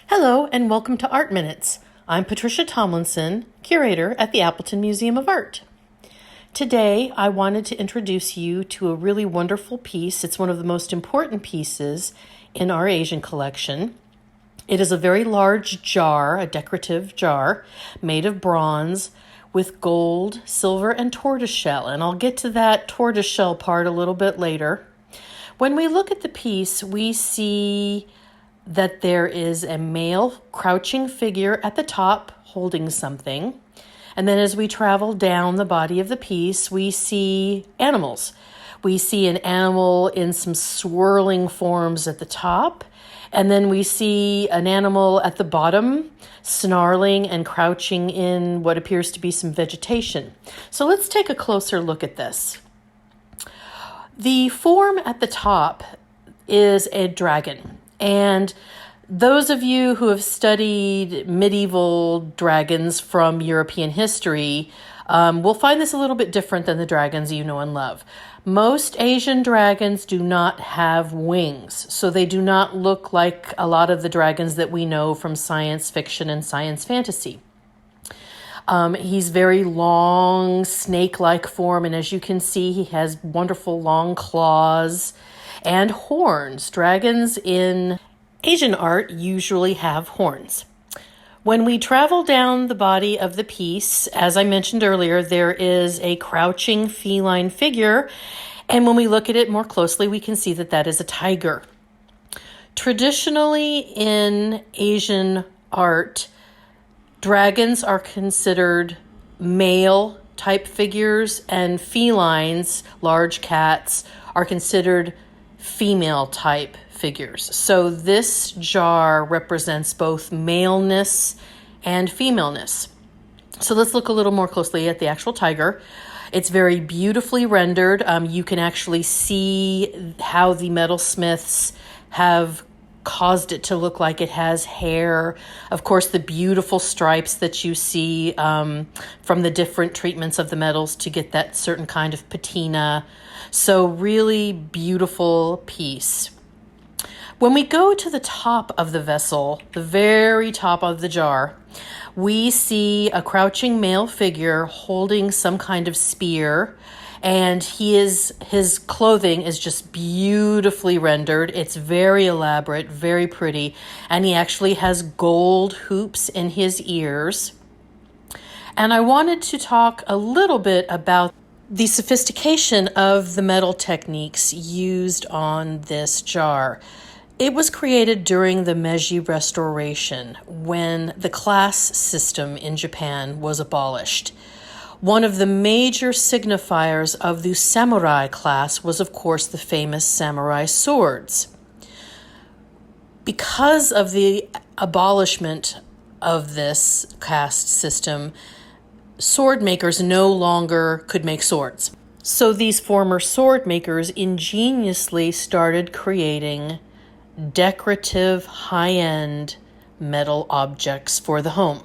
Hello and welcome to Art Minutes. I'm Patricia Tomlinson, curator at the Appleton Museum of Art. Today, I wanted to introduce you to a really wonderful piece. It's one of the most important pieces in our Asian collection. It is a very large jar, a decorative jar, made of bronze with gold, silver, and tortoiseshell. And I'll get to that tortoiseshell part a little bit later. When we look at the piece, we see that there is a male crouching figure at the top holding something. And then as we travel down the body of the piece, we see animals. We see an animal in some swirling forms at the top. And then we see an animal at the bottom snarling and crouching in what appears to be some vegetation. So let's take a closer look at this. The form at the top is a dragon. And those of you who have studied medieval dragons from European history will find this a little bit different than the dragons you know and love. Most Asian dragons do not have wings, so they do not look like a lot of the dragons that we know from science fiction and science fantasy. He's very long, snake-like form, and as you can see, he has wonderful long claws and horns. Dragons in Asian art usually have horns. When we travel down the body of the piece, as I mentioned earlier, there is a crouching feline figure, and when we look at it more closely, we can see that that is a tiger. Traditionally in Asian art, dragons are considered male type figures, and felines, large cats, are considered female type figures. So this jar represents both maleness and femaleness. So let's look a little more closely at the actual tiger. It's very beautifully rendered. You can actually see how the metalsmiths have caused it to look like it has hair. Of course, the beautiful stripes that you see from the different treatments of the metals to get that certain kind of patina. So really beautiful piece. When we go to the top of the vessel, the very top of the jar, we see a crouching male figure holding some kind of spear, and his clothing is just beautifully rendered. It's very elaborate, very pretty, and he actually has gold hoops in his ears. And I wanted to talk a little bit about the sophistication of the metal techniques used on this jar. It was created during the Meiji Restoration when the class system in Japan was abolished. One of the major signifiers of the samurai class was, of course, the famous samurai swords. Because of the abolishment of this caste system, sword makers no longer could make swords. So these former sword makers ingeniously started creating decorative, high-end metal objects for the home.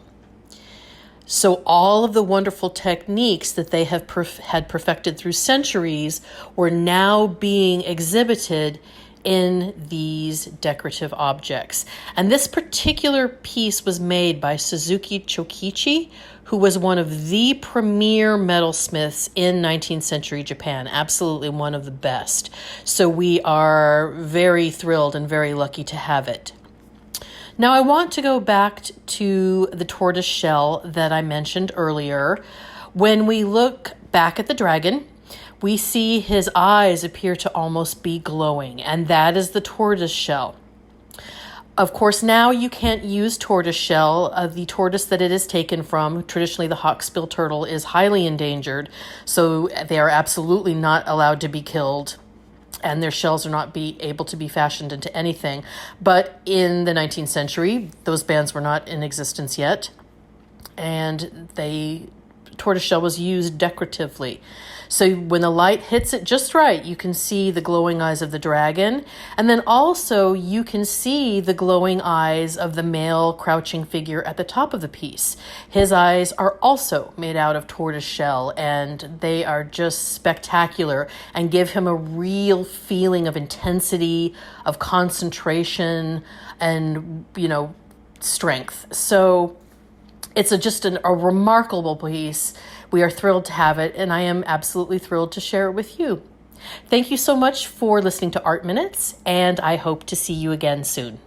So all of the wonderful techniques that they have had perfected through centuries were now being exhibited in these decorative objects. And this particular piece was made by Suzuki Chokichi, who was one of the premier metalsmiths in 19th century Japan, absolutely one of the best. So we are very thrilled and very lucky to have it. Now I want to go back to the tortoise shell that I mentioned earlier. When we look back at the dragon, we see his eyes appear to almost be glowing, and that is the tortoise shell. Of course, now you can't use tortoise shell. The tortoise that it is taken from, traditionally the hawksbill turtle, is highly endangered, so they are absolutely not allowed to be killed, and their shells are not able to be fashioned into anything. But in the 19th century, those bans were not in existence yet, and tortoiseshell was used decoratively. So when the light hits it just right, you can see the glowing eyes of the dragon. And then also you can see the glowing eyes of the male crouching figure at the top of the piece. His eyes are also made out of tortoiseshell, and they are just spectacular and give him a real feeling of intensity, of concentration, and, strength. So it's a remarkable piece. We are thrilled to have it, and I am absolutely thrilled to share it with you. Thank you so much for listening to Art Minutes, and I hope to see you again soon.